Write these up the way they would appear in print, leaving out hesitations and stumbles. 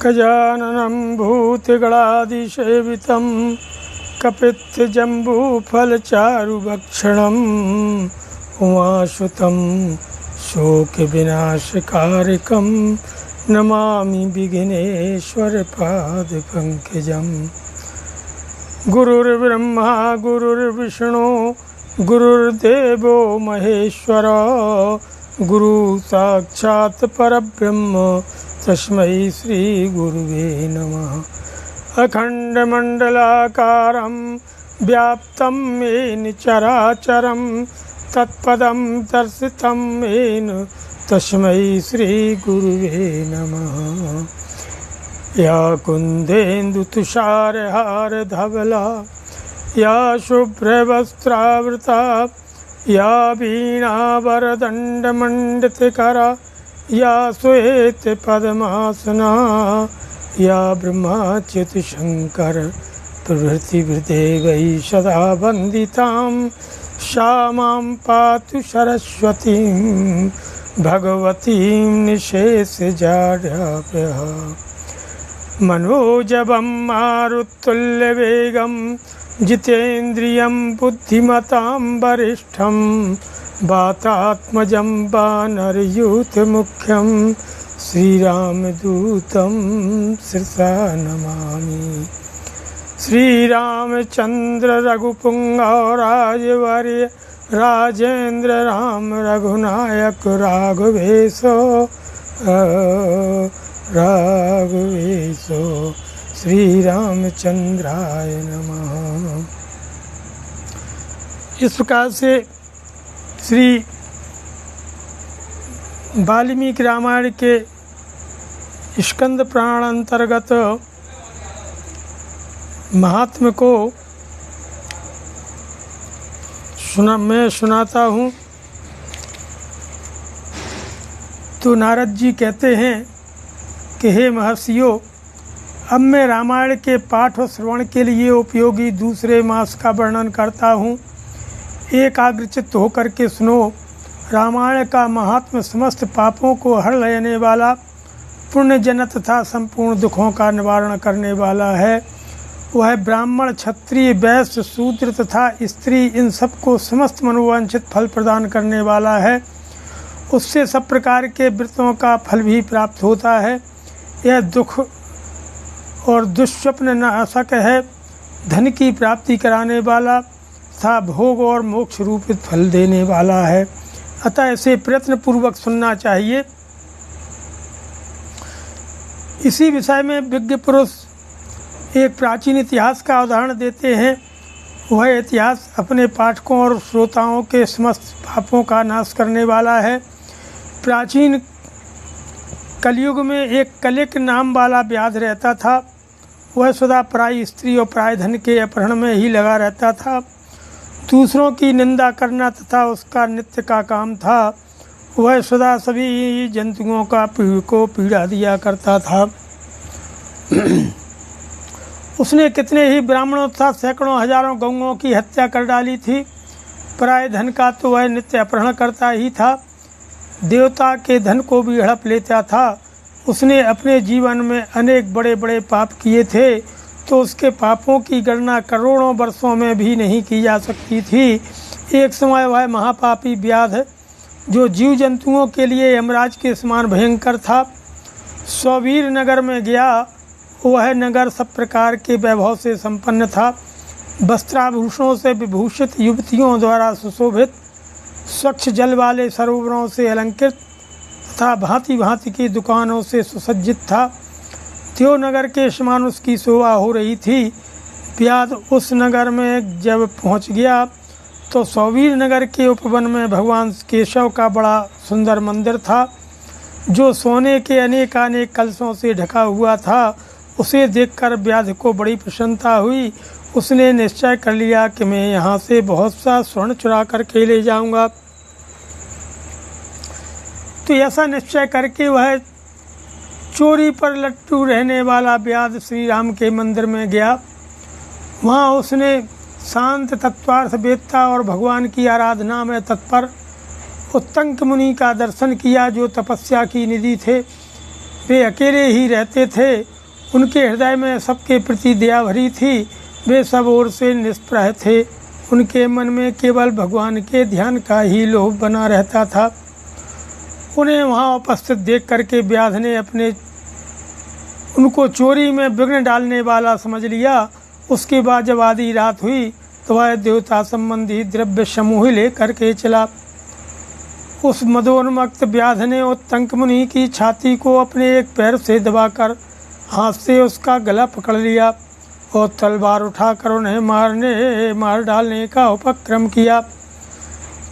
गजाननं भूतगणाधिसेवितं कपित्थजम्बूफलचारुभक्षणम् उमासुतं शोकविनाशकारकं नमामि विघ्नेश्वरपादपङ्कजम्। गुरुर्ब्रह्मा गुरुर्विष्णु गुरुर्देवो महेश्वर गुरु साक्षात् परब्रह्म तस्मै श्री गुरुवे नमः। अखण्डमण्डलाकारं व्याप्तं येन चराचरं तत्पदं दर्शितं येन तस्मै श्री गुरुवे नमः। या कुन्देन्दुतुषारहारधवला या शुभ्रवस्त्रावृता या वीणावरदण्डमण्डितकरा या श्वेतपद्मासना या ब्रह्माच्युतशङ्कर प्रभृतिर्देवैः सदा वन्दितां सा मां पातु सरस्वतीं भगवतीं निःशेषजाड्यापयः। मनोजवं मारुतुल्यवेगं जितेन्द्रियं बुद्धिमतां वरिष्ठं वातात्मजं वानरयूथमुख्यं श्रीरामदूतं शिरसा नमामि। श्रीरामचन्द्र रघुपुङ्गवराजवर्य राजेन्द्र राम रघुनायक राघवेशो श्रीरामचंद्राय नमः। इस प्रकार से श्री वाल्मीकि रामायण के स्कंद पुराण अंतर्गत महात्म्य को मैं सुनाता हूँ। तो नारद जी कहते हैं कि हे महर्षियों, अब मैं रामायण के पाठ और श्रवण के लिए उपयोगी दूसरे मास का वर्णन करता हूँ। एकाग्रचित्त होकर के सुनो। रामायण का महात्म्य समस्त पापों को हर लेने वाला, पुण्य जन तथा संपूर्ण दुखों का निवारण करने वाला है। वह ब्राह्मण, क्षत्रिय, वैश्य, शूद्र तथा स्त्री इन सबको समस्त मनोवांछित फल प्रदान करने वाला है। उससे सब प्रकार के व्रतों का फल भी प्राप्त होता है। यह दुख और दुष्स्वप्न नाशक है, धन की प्राप्ति कराने वाला तथा भोग और मोक्ष रूपित फल देने वाला है। अतः इसे प्रयत्न पूर्वक सुनना चाहिए। इसी विषय में विज्ञ पुरुष एक प्राचीन इतिहास का उदाहरण देते हैं। वह इतिहास अपने पाठकों और श्रोताओं के समस्त पापों का नाश करने वाला है। प्राचीन कलयुग में एक कलिक नाम वाला व्याध रहता था। वह सदा पराई स्त्री और पराय धन के अपहरण में ही लगा रहता था। दूसरों की निंदा करना तथा उसका नित्य का काम था। वह सदा सभी जंतुओं को पीड़ा दिया करता था। उसने कितने ही ब्राह्मणों तथा सैकड़ों हजारों गौओं की हत्या कर डाली थी। पराय धन का तो वह नित्य अपहरण करता ही था। देवता के धन को भी हड़प लेता था। उसने अपने जीवन में अनेक बड़े बड़े पाप किए थे, तो उसके पापों की गणना करोड़ों वर्षों में भी नहीं की जा सकती थी। एक समय वह महापापी व्याध, जो जीव जंतुओं के लिए यमराज के समान भयंकर था, स्ववीर नगर में गया। वह नगर सब प्रकार के वैभव से संपन्न था। वस्त्राभूषणों से विभूषित, युवतियों द्वारा सुशोभित, स्वच्छ जल वाले सरोवरों से अलंकृत तथा भांति भांति की दुकानों से सुसज्जित था। त्यो नगर के समान उसकी शोभा हो रही थी। व्याध उस नगर में जब पहुंच गया तो स्ववीर नगर के उपवन में भगवान केशव का बड़ा सुंदर मंदिर था, जो सोने के अनेकानेक कलशों से ढका हुआ था। उसे देखकर व्याध को बड़ी प्रसन्नता हुई। उसने निश्चय कर लिया कि मैं यहाँ से बहुत सा स्वर्ण चुरा करके ले जाऊंगा। तो ऐसा निश्चय करके वह चोरी पर लट्टू रहने वाला व्याध श्री राम के मंदिर में गया। वहाँ उसने शांत तत्वार्थवेत्ता और भगवान की आराधना में तत्पर उत्तंक मुनि का दर्शन किया, जो तपस्या की निधि थे। वे अकेले ही रहते थे। उनके हृदय में सबके प्रति दया भरी थी। वे सब ओर से निष्प्रह थे। उनके मन में केवल भगवान के ध्यान का ही लोभ बना रहता था। उन्हें वहाँ उपस्थित देख करके व्याध ने उनको चोरी में विघ्न डालने वाला समझ लिया। उसके बाद जब आधी रात हुई तो वह देवता संबंधी द्रव्य समूह लेकर के चला। उस मदोन्मत्त व्याध ने उत्तंक मुनि की छाती को अपने एक पैर से दबाकर हाथ से उसका गला पकड़ लिया और तलवार उठाकर उन्हें मार डालने का उपक्रम किया।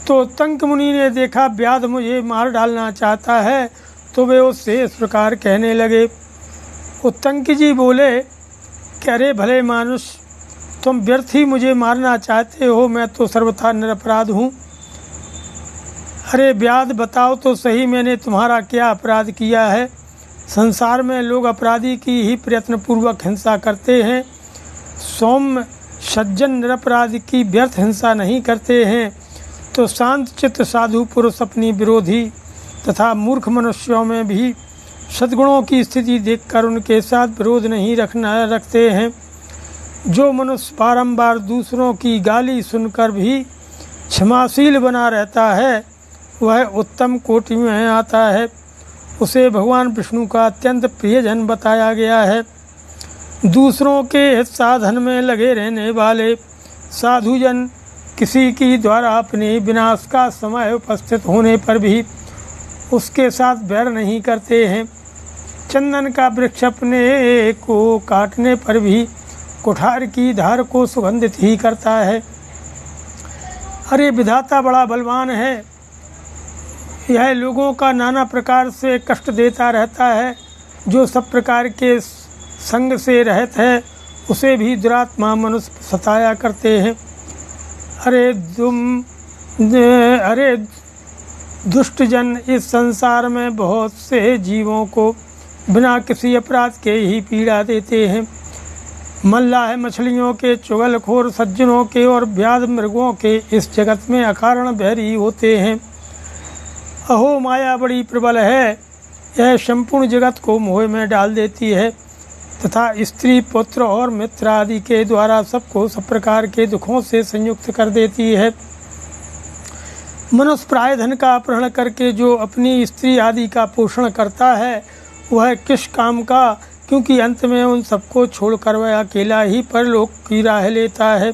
तो उत्तंक मुनि ने देखा व्याध मुझे मार डालना चाहता है, तो वे उससे इस प्रकार कहने लगे। उत्तंक जी बोले कि अरे भले मानुष, तुम व्यर्थ ही मुझे मारना चाहते हो, मैं तो सर्वथा निरपराध हूँ। अरे व्याध बताओ तो सही, मैंने तुम्हारा क्या अपराध किया है? संसार में लोग अपराधी की ही प्रयत्नपूर्वक हिंसा करते हैं, सौम्य सज्जन निरपराध की व्यर्थ हिंसा नहीं करते हैं। तो शांत चित्त साधु पुरुष अपनी विरोधी तथा मूर्ख मनुष्यों में भी सद्गुणों की स्थिति देखकर उनके साथ विरोध नहीं रखते हैं। जो मनुष्य बारंबार दूसरों की गाली सुनकर भी क्षमाशील बना रहता है, वह उत्तम कोटि में आता है। उसे भगवान विष्णु का अत्यंत प्रियजन बताया गया है। दूसरों के हित साधन में लगे रहने वाले साधुजन किसी की द्वारा अपने विनाश का समय उपस्थित होने पर भी उसके साथ बैर नहीं करते हैं। चंदन का वृक्ष अपने को काटने पर भी कुठार की धार को सुगंधित ही करता है। अरे विधाता बड़ा बलवान है, यह लोगों का नाना प्रकार से कष्ट देता रहता है। जो सब प्रकार के संग से रहत है, उसे भी दुरात्मा मनुष्य सताया करते हैं। अरे दुष्ट जन इस संसार में बहुत से जीवों को बिना किसी अपराध के ही पीड़ा देते हैं। मल्लाह मछलियों के, चुगलखोर सज्जनों के और व्याध मृगों के इस जगत में अकारण बैरी होते हैं। अहो माया बड़ी प्रबल है, यह संपूर्ण जगत को मोह में डाल देती है तथा स्त्री पुत्र और मित्र आदि के द्वारा सबको सब प्रकार के दुखों से संयुक्त कर देती है। मनुष्य प्राय धन का अपहरण करके जो अपनी स्त्री आदि का पोषण करता है, वह किस काम का, क्योंकि अंत में उन सबको छोड़कर वह अकेला ही परलोक की राह लेता है।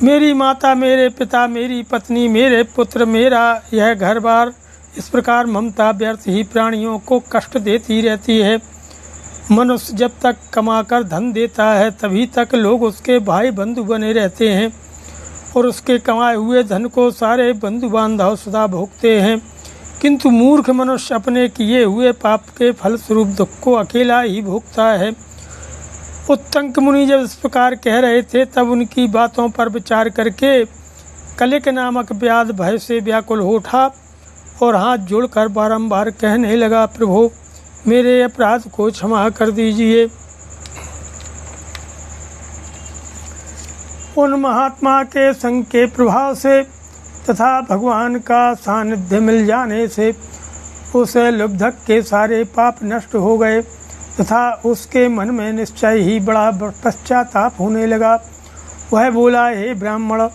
मेरी माता, मेरे पिता, मेरी पत्नी, मेरे पुत्र, मेरा यह घर बार, इस प्रकार ममता व्यर्थ ही प्राणियों को कष्ट देती रहती है। मनुष्य जब तक कमाकर धन देता है, तभी तक लोग उसके भाई बंधु बने रहते हैं और उसके कमाए हुए धन को सारे बंधु बांधव सदा भोगते हैं। किंतु मूर्ख मनुष्य अपने किए हुए पाप के फलस्वरूप दुख को अकेला ही भोगता है। उत्तंक मुनि जब इस प्रकार कह रहे थे, तब उनकी बातों पर विचार करके कलिक नामक व्याध भय से व्याकुल हो उठा और हाथ जोड़कर बारंबार कहने लगा, प्रभु मेरे अपराध को क्षमा कर दीजिए। उन महात्मा के संग के प्रभाव से तथा भगवान का सानिध्य मिल जाने से उस लुब्धक के सारे पाप नष्ट हो गए तथा उसके मन में निश्चय ही बड़ा पश्चाताप होने लगा। वह बोला, हे ब्राह्मण,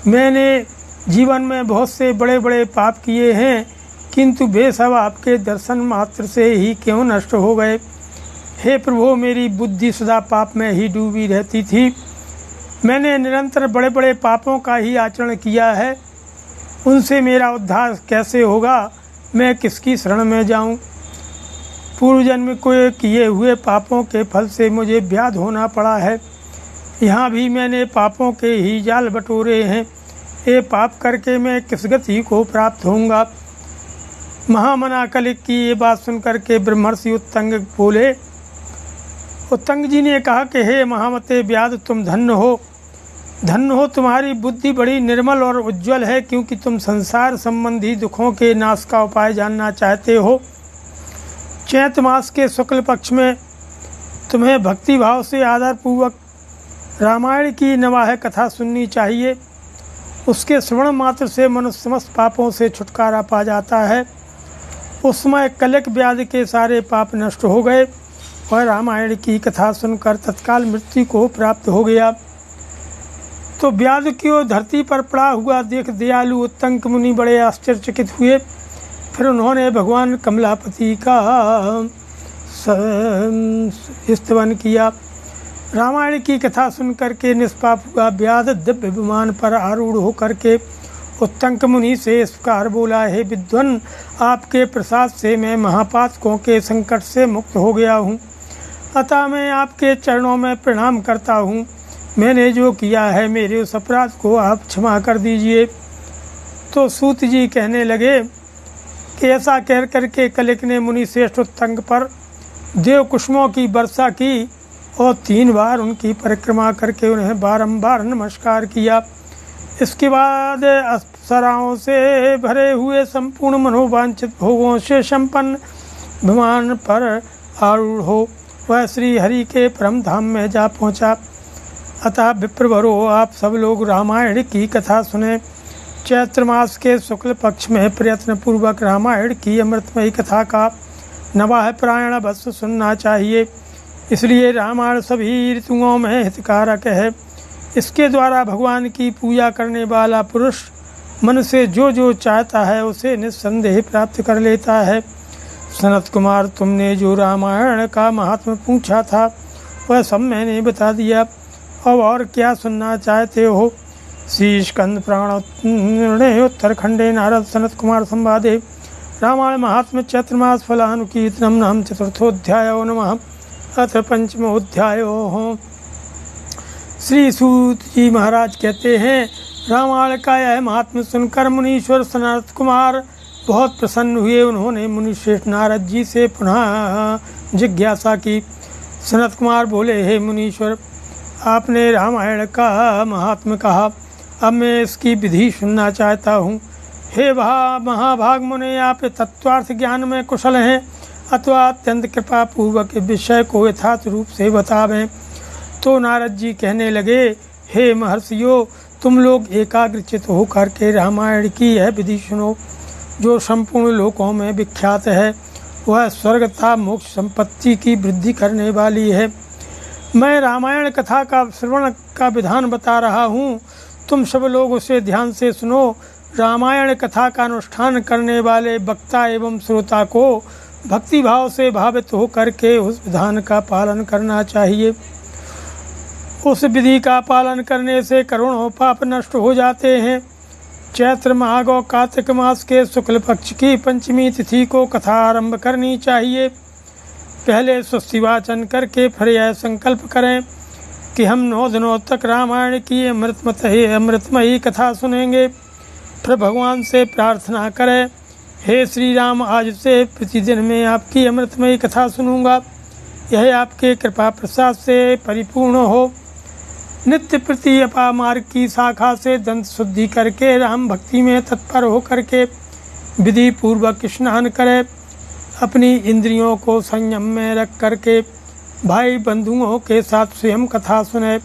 मैंने जीवन में बहुत से बड़े बड़े पाप किए हैं, किंतु वे सब आपके दर्शन मात्र से ही क्यों नष्ट हो गए? हे प्रभु, मेरी बुद्धि सदा पाप में ही डूबी रहती थी। मैंने निरंतर बड़े बड़े पापों का ही आचरण किया है, उनसे मेरा उद्धार कैसे होगा? मैं किसकी शरण में जाऊं? पूर्व जन्म को किए हुए पापों के फल से मुझे व्याध होना पड़ा है। यहाँ भी मैंने पापों के ही जाल बटोरे हैं। ये पाप करके मैं किस गति को प्राप्त होऊंगा? महामना कलिक की ये बात सुनकर के ब्रह्मर्षि उत्तंग बोले। उत्तंग जी ने कहा कि हे महामते व्याध, तुम धन्य हो, धन्य हो, तुम्हारी बुद्धि बड़ी निर्मल और उज्जवल है, क्योंकि तुम संसार संबंधी दुखों के नाश का उपाय जानना चाहते हो। चैत मास के शुक्ल पक्ष में तुम्हें भक्ति भाव से आदर पूर्वक रामायण की नवाह कथा सुननी चाहिए। उसके श्रवण मात्र से मनुष्य समस्त पापों से छुटकारा पा जाता है उस समय कलिक व्याधि के सारे पाप नष्ट हो गए और रामायण की कथा सुनकर तत्काल मृत्यु को प्राप्त हो गया। तो व्याध को धरती पर पड़ा हुआ देख दयालु उत्तंक मुनि बड़े आश्चर्यचकित हुए। फिर उन्होंने भगवान कमलापति का स्तवन किया। रामायण की कथा सुनकर के निष्पाप हुआ व्याध दिव्य विमान पर आरूढ़ होकर के उत्तंक मुनि से इस प्रकार बोला, हे विद्वान, आपके प्रसाद से मैं महापातकों के संकट से मुक्त हो गया हूँ, अतः मैं आपके चरणों में प्रणाम करता हूँ। मैंने जो किया है मेरे उस अपराध को आप क्षमा कर दीजिए। तो सूत जी कहने लगे कि ऐसा कह करके कलिक ने मुनि श्रेष्ठ उत्तंक पर देव कुसुमों की वर्षा की और 3 बार उनकी परिक्रमा करके उन्हें बारंबार नमस्कार किया। इसके बाद अप्सराओं से भरे हुए संपूर्ण मनोवांछित भोगों से संपन्न विमान पर आरूढ़ हो वह श्री हरि के परम धाम में जा पहुँचा। अतः विप्रवरो, आप सब लोग रामायण की कथा सुने। चैत्र मास के शुक्ल पक्ष में प्रयत्न पूर्वक रामायण की अमृतमयी कथा का नवाह प्रायण अवश्य सुनना चाहिए। इसलिए रामायण सभी ऋतुओं में हितकारक है। इसके द्वारा भगवान की पूजा करने वाला पुरुष मन से जो जो चाहता है उसे निस्संदेह प्राप्त कर लेता है। सनत कुमार, तुमने जो रामायण का महात्म्य पूछा था वह सब मैंने बता दिया। अब और क्या सुनना चाहते हो? श्री स्कंद पुराण उत्तरखंडे नारद सनत कुमार संवादे रामायण महात्म्य चैत्र मास फलानुकीर्तनम नाम चतुर्थोध्यायो नमः। अथ पंचमोध्यायो। श्री सूत जी महाराज कहते हैं, रामायण का यह महात्म्य सुनकर मुनीश्वर सनत कुमार बहुत प्रसन्न हुए। उन्होंने मुनिश्रेष्ठ नारद जी से पुनः जिज्ञासा की। सनत कुमार बोले, हे मुनीश्वर, आपने रामायण का महात्म्य कहा, अब मैं इसकी विधि सुनना चाहता हूँ। हे महाभाग मुने, आप तत्वार्थ ज्ञान में कुशल हैं अथवा अत्यंत कृपा पूर्वक विषय को यथार्थ रूप से बतावें। तो नारद जी कहने लगे, हे महर्षियों, तुम लोग एकाग्रचित होकर के रामायण की यह विधि सुनो जो संपूर्ण लोकों में विख्यात है। वह स्वर्ग तथा मोक्ष संपत्ति की वृद्धि करने वाली है। मैं रामायण कथा का श्रवण का विधान बता रहा हूँ, तुम सब लोग उसे ध्यान से सुनो। रामायण कथा का अनुष्ठान करने वाले वक्ता एवं श्रोता को भक्ति भाव से भावित होकर के उस विधान का पालन करना चाहिए। उस विधि का पालन करने से करोड़ों पाप नष्ट हो जाते हैं। चैत्र माघ और कार्तिक मास के शुक्ल पक्ष की पंचमी तिथि को कथा आरंभ करनी चाहिए। पहले स्वस्ति वाचन करके फिर यह संकल्प करें कि हम 9 दिनों तक रामायण की अमृतमयी कथा सुनेंगे। फिर भगवान से प्रार्थना करें, हे श्री राम, आज से प्रतिदिन मैं आपकी अमृतमयी कथा सुनूंगा। यह आपके कृपा प्रसाद से परिपूर्ण हो। नित्य प्रति अपामार्ग की शाखा से दंत शुद्धि करके राम भक्ति में तत्पर होकर के विधि पूर्वक स्नान करें। अपनी इंद्रियों को संयम में रख करके भाई बंधुओं के साथ स्वयं कथा सुने।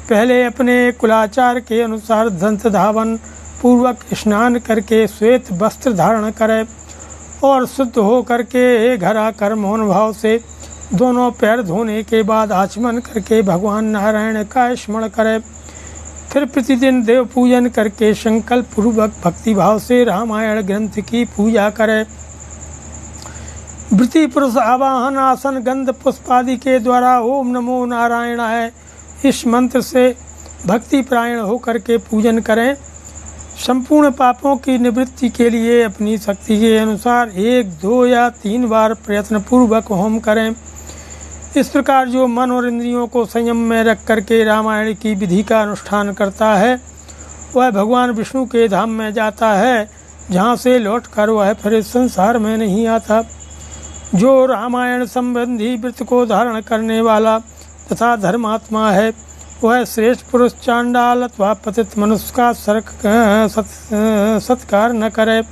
पहले अपने कुलाचार के अनुसार दंत धावन पूर्वक स्नान करके श्वेत वस्त्र धारण करें और शुद्ध हो करके घर आकर मौन भाव से दोनों पैर धोने के बाद आचमन करके भगवान नारायण का स्मरण करें। फिर प्रतिदिन देव पूजन करके संकल्प पूर्वक भक्ति भाव से रामायण ग्रंथ की पूजा करें। वृत्ति पुरुष आवाहन आसन गंध पुष्पादि के द्वारा ओम नमो नारायणाय इस मंत्र से भक्ति प्रायण होकर के पूजन करें। संपूर्ण पापों की निवृत्ति के लिए अपनी शक्ति के अनुसार 1, 2 या 3 बार प्रयत्न पूर्वक होम करें। इस प्रकार जो मन और इंद्रियों को संयम में रख करके रामायण की विधि का अनुष्ठान करता है वह भगवान विष्णु के धाम में जाता है, जहाँ से लौटकर वह फिर इस संसार में नहीं आता। जो रामायण संबंधी व्रत को धारण करने वाला तथा धर्मात्मा है वह श्रेष्ठ पुरुष चांडाल अथवा पतित मनुष्य का सत्कार न करे।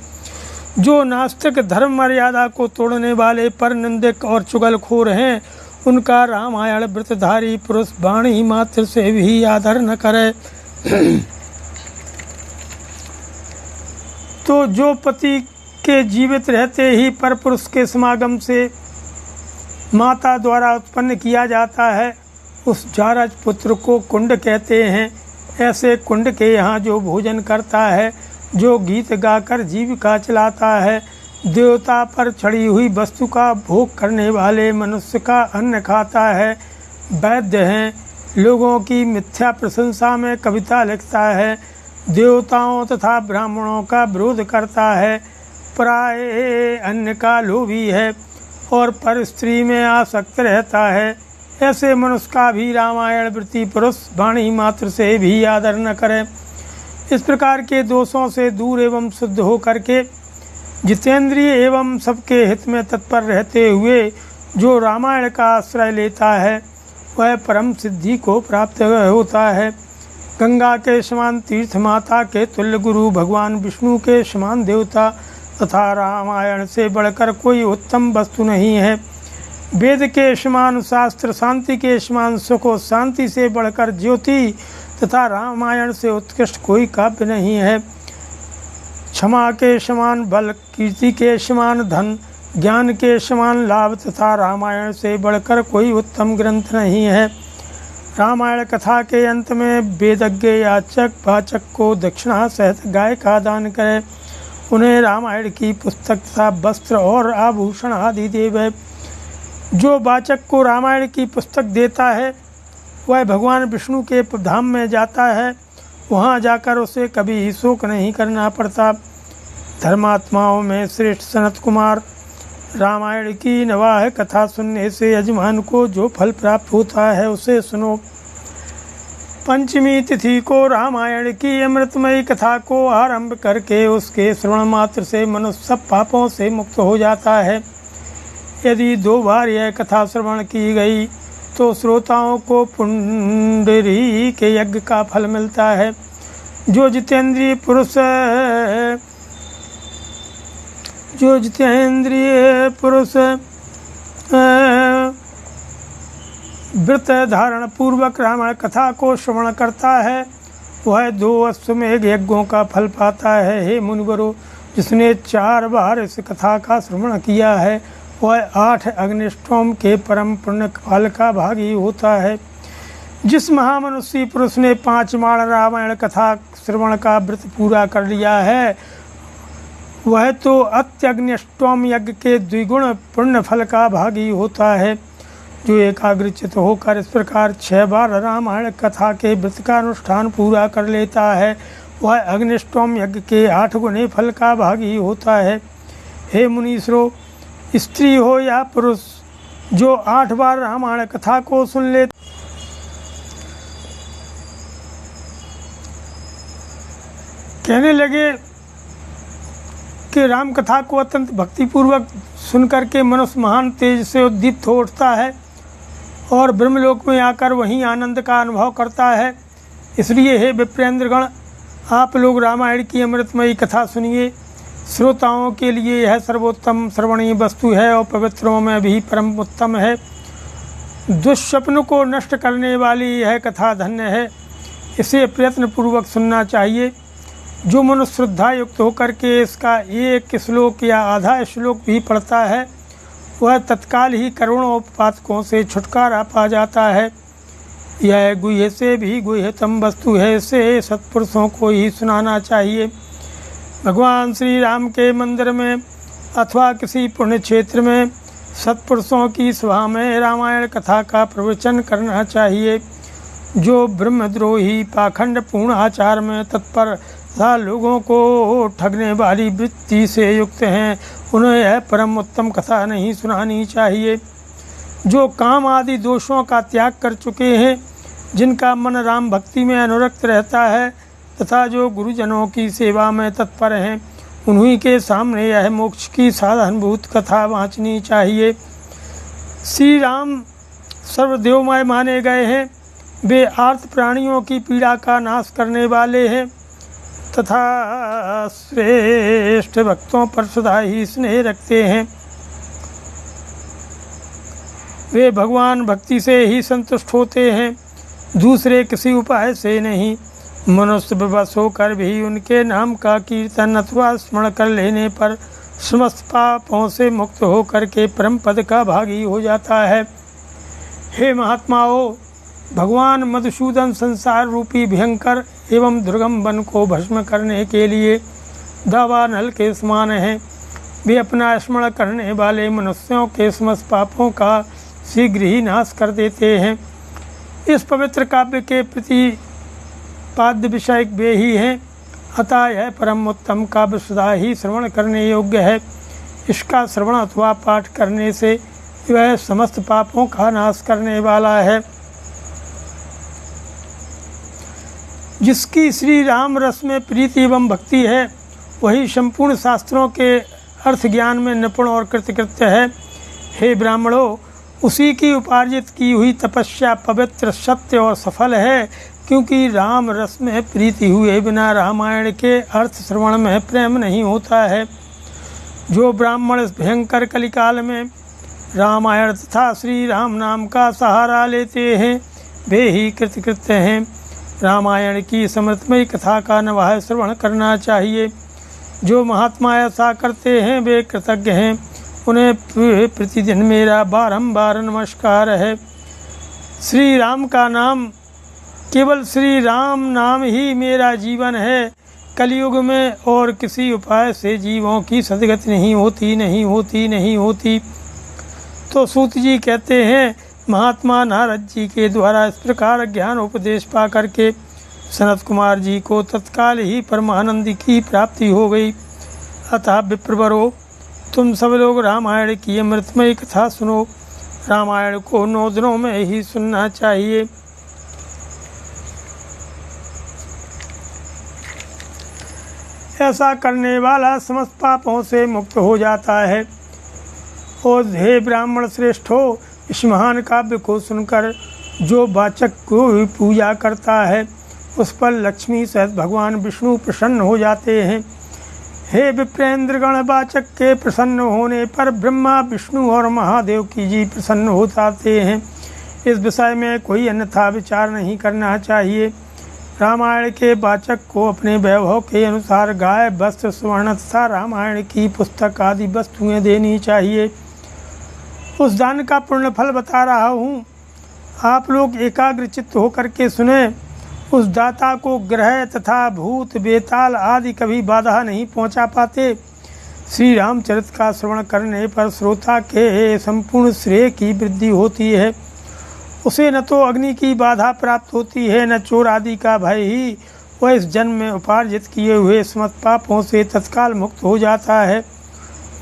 जो नास्तिक धर्म मर्यादा को तोड़ने वाले पर निंदक और चुगलखोर हैं उनका रामायण व्रतधारी पुरुष वाणी मात्र से भी आदर न करे। तो जो पति के जीवित रहते ही पर पुरुष के समागम से माता द्वारा उत्पन्न किया जाता है, उस जारज पुत्र को कुंड कहते हैं। ऐसे कुंड के यहाँ जो भोजन करता है, जो गीत गाकर जीविका चलाता है, देवता पर चढ़ी हुई वस्तु का भोग करने वाले मनुष्य का अन्न खाता है, वैद्य हैं, लोगों की मिथ्या प्रशंसा में कविता लिखता है, देवताओं तथा ब्राह्मणों का विरोध करता है, प्राय अन्न का लोभी है और पर स्त्री में आसक्त रहता है, ऐसे मनुष्य का भी रामायण वृत्ति पुरुष वाणी मात्र से भी आदर न करे। इस प्रकार के दोषों से दूर एवं शुद्ध हो करके जितेंद्रिय एवं सबके हित में तत्पर रहते हुए जो रामायण का आश्रय लेता है, वह परम सिद्धि को प्राप्त होता है। गंगा के समान तीर्थ, माता के तुल्य गुरु, भगवान विष्णु के समान देवता तथा रामायण से बढ़कर कोई उत्तम वस्तु नहीं है। वेद के समान शास्त्र, शांति के समान सुख और शांति से बढ़कर ज्योति तथा रामायण से उत्कृष्ट कोई काव्य नहीं है। क्षमा के समान बल, कीर्ति के समान धन, ज्ञान के समान लाभ तथा रामायण से बढ़कर कोई उत्तम ग्रंथ नहीं है। रामायण कथा के अंत में वेदज्ञ याचक वाचक को दक्षिणा सहित गाय का दान करे, उन्हें रामायण की पुस्तक तथा वस्त्र और आभूषण आदि देवे। जो वाचक को रामायण की पुस्तक देता है, वह भगवान विष्णु के धाम में जाता है, वहाँ जाकर उसे कभी शोक नहीं करना पड़ता। धर्मात्माओं में श्रेष्ठ सनत कुमार, रामायण की नवाह कथा सुनने से यजमान को जो फल प्राप्त होता है उसे सुनो। पंचमी तिथि को रामायण की अमृतमयी कथा को आरंभ करके उसके श्रवण मात्र से मनुष्य सब पापों से मुक्त हो जाता है। यदि 2 बार यह कथा श्रवण की गई तो श्रोताओं को पुंडरी के यज्ञ का फल मिलता है। जो जितेंद्रिय पुरुष व्रत धारण पूर्वक रामायण कथा को श्रवण करता है, वह 2 अश्वमेध यज्ञों का फल पाता है। हे मुनिवरों, जिसने 4 बार इस कथा का श्रवण किया है, वह 8 अग्निष्टोम के परम पुण्य फल का भागी होता है। जिस महामनुष्य पुरुष ने 5 बार रामायण कथा श्रवण का व्रत पूरा कर लिया है, वह तो अत्यग्निष्टोम यज्ञ के द्विगुण पुण्य फल का भागी होता है। जो एकाग्रचित होकर इस प्रकार 6 बार रामायण कथा के व्रत का अनुष्ठान पूरा कर लेता है, वह अग्निष्टोम यज्ञ के 8 गुने फल का भागी होता है। हे मुनीश्वरों, स्त्री हो या पुरुष, जो 8 बार रामायण कथा को सुन ले, कहने लगे कि राम कथा को अत्यंत भक्तिपूर्वक सुन करके मनुष्य महान तेज से उद्दीप्त हो उठता है और ब्रह्मलोक में आकर वहीं आनंद का अनुभव करता है। इसलिए हे विप्रेंद्रगण, आप लोग रामायण की अमृतमयी कथा सुनिए। श्रोताओं के लिए यह सर्वोत्तम श्रवणीय वस्तु है और पवित्रों में भी परम उत्तम है। दुष्स्वप्न को नष्ट करने वाली यह कथा धन्य है, इसे प्रयत्न पूर्वक सुनना चाहिए। जो मनुष्य श्रद्धा युक्त होकर के इसका 1 श्लोक या आधा श्लोक भी पढ़ता है, वह तत्काल ही करोड़ों पातकों से छुटकारा पा जाता है। यह गुह्य से भी गुह्यतम वस्तु है, इसे सत्पुरुषों को ही सुनाना चाहिए। भगवान श्री राम के मंदिर में अथवा किसी पुण्य क्षेत्र में सत्पुरुषों की सभा में रामायण कथा का प्रवचन करना चाहिए। जो ब्रह्मद्रोही पाखंड पूर्ण आचार में तत्पर तथा लोगों को ठगने वाली वृत्ति से युक्त हैं, उन्हें यह परम उत्तम कथा नहीं सुनानी चाहिए। जो काम आदि दोषों का त्याग कर चुके हैं, जिनका मन राम भक्ति में अनुरक्त रहता है तथा जो गुरुजनों की सेवा में तत्पर हैं, उन्हीं के सामने यह मोक्ष की साधनभूत कथा वांचनी चाहिए। श्री राम सर्वदेवमय माने गए हैं। वे आर्त प्राणियों की पीड़ा का नाश करने वाले हैं तथा श्रेष्ठ भक्तों पर सदा ही स्नेह रखते हैं। वे भगवान भक्ति से ही संतुष्ट होते हैं, दूसरे किसी उपाय से नहीं। मनुष्य विवश होकर भी उनके नाम का कीर्तन अथवा स्मरण कर लेने पर समस्त पापों से मुक्त होकर के परम पद का भागी हो जाता है। हे महात्माओं, भगवान मधुसूदन संसार रूपी भयंकर एवं दुर्गम वन को भस्म करने के लिए दावानल के समान हैं। वे अपना स्मरण करने वाले मनुष्यों के समस्त पापों का शीघ्र ही नाश कर देते हैं। इस पवित्र काव्य के प्रतिपाद्य विषय वे ही हैं, अतः यह परम उत्तम काव्य सदा ही श्रवण करने योग्य है। इसका श्रवण अथवा पाठ करने से वह समस्त पापों का नाश करने वाला है। जिसकी श्री राम रस में प्रीति एवं भक्ति है, वही संपूर्ण शास्त्रों के अर्थ ज्ञान में निपुण और कृतकृत्य है। हे ब्राह्मणों, उसी की उपार्जित की हुई तपस्या पवित्र, सत्य और सफल है, क्योंकि राम रस में प्रीति हुए बिना रामायण के अर्थ श्रवण में प्रेम नहीं होता है। जो ब्राह्मण इस भयंकर कलिकाल में रामायण तथा श्री राम नाम का सहारा लेते हैं, वे ही कृतकृत्य हैं। रामायण की समृद्धमयी कथा का नवाह श्रवण करना चाहिए। जो महात्मा ऐसा करते हैं वे कृतज्ञ हैं। उन्हें प्रतिदिन मेरा बारंबार नमस्कार है। श्री राम का नाम, केवल श्री राम नाम ही मेरा जीवन है। कलयुग में और किसी उपाय से जीवों की सदगति नहीं होती। तो सूत जी कहते हैं, महात्मा नारद जी के द्वारा इस प्रकार ज्ञान उपदेश पा करके सनत कुमार जी को तत्काल ही परमानंद की प्राप्ति हो गई। अतः विप्रवरो, तुम सब लोग रामायण की अमृतमयी कथा सुनो। रामायण को 9 दिनों में ही सुनना चाहिए। ऐसा करने वाला समस्त पापों से मुक्त हो जाता है। और हे ब्राह्मण श्रेष्ठो, इस महान काव्य को सुनकर जो वाचक को पूजा करता है, उस पर लक्ष्मी सहित भगवान विष्णु प्रसन्न हो जाते हैं। हे विप्रेंद्रगण, वाचक के प्रसन्न होने पर ब्रह्मा, विष्णु और महादेव की जी प्रसन्न हो जाते हैं। इस विषय में कोई अन्यथा विचार नहीं करना चाहिए। रामायण के वाचक को अपने वैभव के अनुसार गाय, वस्त्र, स्वर्ण तथा रामायण की पुस्तक आदि वस्तुएं देनी चाहिए। उस दान का पूर्ण फल बता रहा हूँ, आप लोग एकाग्र चित्त होकर के सुने। उस दाता को ग्रह तथा भूत, बेताल आदि कभी बाधा नहीं पहुँचा पाते। श्री रामचरित का श्रवण करने पर श्रोता के संपूर्ण श्रेय की वृद्धि होती है। उसे न तो अग्नि की बाधा प्राप्त होती है, न चोर आदि का भय ही। वह इस जन्म में उपार्जित किए हुए समस्त पापों से तत्काल मुक्त हो जाता है।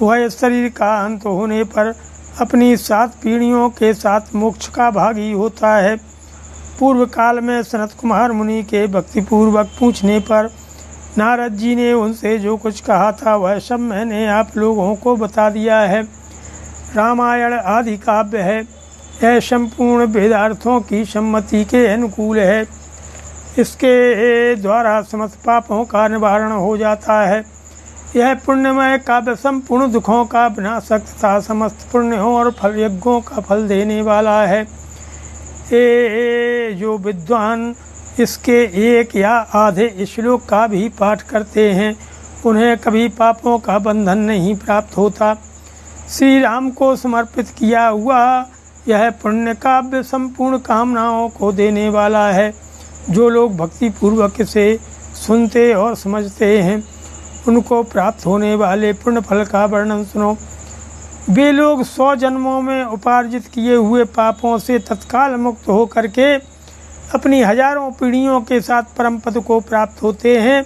वह इस शरीर का अंत होने पर अपनी 7 पीढ़ियों के साथ मोक्ष का भागी होता है। पूर्व काल में सनत कुमार मुनि के भक्तिपूर्वक पूछने पर नारद जी ने उनसे जो कुछ कहा था, वह सब मैंने आप लोगों को बता दिया है। रामायण आदि काव्य है। यह संपूर्ण वेदार्थों की सम्मति के अनुकूल है। इसके द्वारा समस्त पापों का निवारण हो जाता है। यह पुण्यमय काव्य संपूर्ण दुखों का विनाशक तथा समस्त पुण्यों और फल यज्ञों का फल देने वाला है। जो विद्वान इसके एक या आधे श्लोक का भी पाठ करते हैं, उन्हें कभी पापों का बंधन नहीं प्राप्त होता। श्री राम को समर्पित किया हुआ यह पुण्य काव्य संपूर्ण कामनाओं को देने वाला है। जो लोग भक्ति पूर्वक इसे सुनते और समझते हैं, उनको प्राप्त होने वाले पुण्य फल का वर्णन सुनो। वे लोग 100 जन्मों में उपार्जित किए हुए पापों से तत्काल मुक्त हो करके अपनी हजारों पीढ़ियों के साथ परम पद को प्राप्त होते हैं।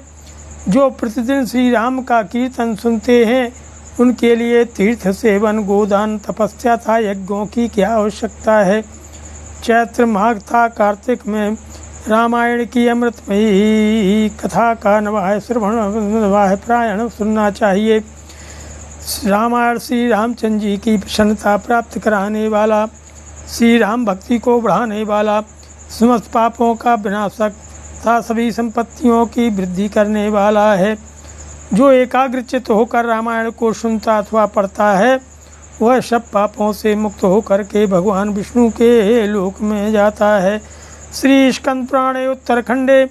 जो प्रतिदिन श्री राम का कीर्तन सुनते हैं, उनके लिए तीर्थ सेवन, गोदान, तपस्या तथा यज्ञों की क्या आवश्यकता है। चैत्र माघ तथा कार्तिक में रामायण की अमृतमयी कथा का नवाह श्रवण, नवाह प्रायण सुनना चाहिए। रामायण श्री रामचंद्र जी की प्रसन्नता प्राप्त कराने वाला, श्री राम भक्ति को बढ़ाने वाला, समस्त पापों का विनाशक तथा सभी संपत्तियों की वृद्धि करने वाला है। जो एकाग्रचित होकर रामायण को सुनता अथवा पढ़ता है, वह सब पापों से मुक्त होकर के भगवान विष्णु के लोक में जाता है। श्री स्कंद पुराणे उत्तरखंडे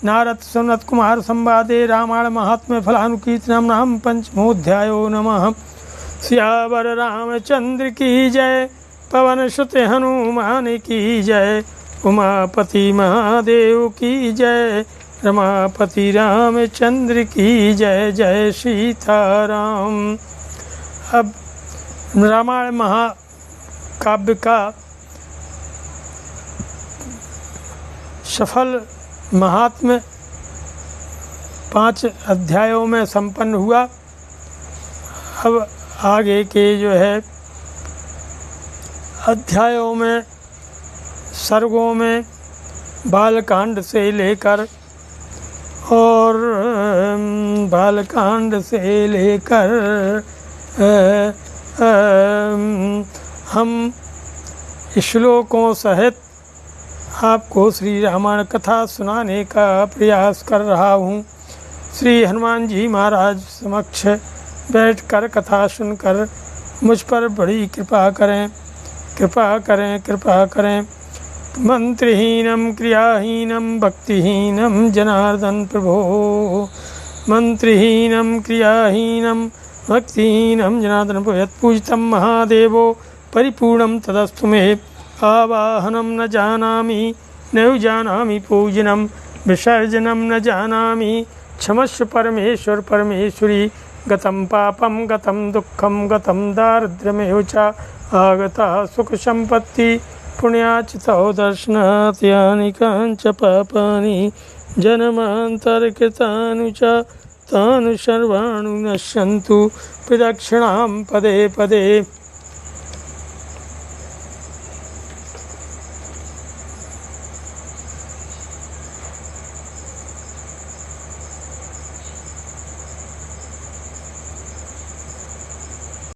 नारद सनत कुमार संवादे रामायण महात्म्य फलानुकीर्तनम नाम पंचमोध्यायो नमः। सियावर रामचंद्र की जय, पवन सुत हनुमान की जय, उमापति महादेव की जय, रमापति रामचंद्र की जय। जय सीताराम। अब रामायण महाकाव्य का सफल महात्म्य 5 अध्यायों में संपन्न हुआ। अब आगे के जो है अध्यायों में, सर्गों में बालकांड से लेकर हम श्लोकों सहित आपको श्री रामायण कथा सुनाने का प्रयास कर रहा हूँ। श्री हनुमान जी महाराज समक्ष बैठकर कथा सुनकर मुझ पर बड़ी कृपा करें, कृपा करें, कृपा करें। मंत्रहीनम क्रियाहीनम भक्तिहीनम जनार्दन प्रभो, मंत्रहीनम क्रियाहीनम भक्तिहीनम जनार्दन प्रभो। यत्पूजितं महादेवो परिपूर्णं तदस्तु मे, आवाहनं न जानामि नैव जानामि पूजनं, विसर्जनं न जानामि क्षमस्व परमेश्वर परमेश्वरी। गतं पापं गतं दुःखं गतं दारिद्र्यमेव च, आगता सुख संपत्ति पुण्याचितो दर्शनात्, यानि काञ्च पापानि जन्मान्तरकृतानि च, तानि सर्वाणि नश्यन्तु प्रदक्षिणां पदे पदे।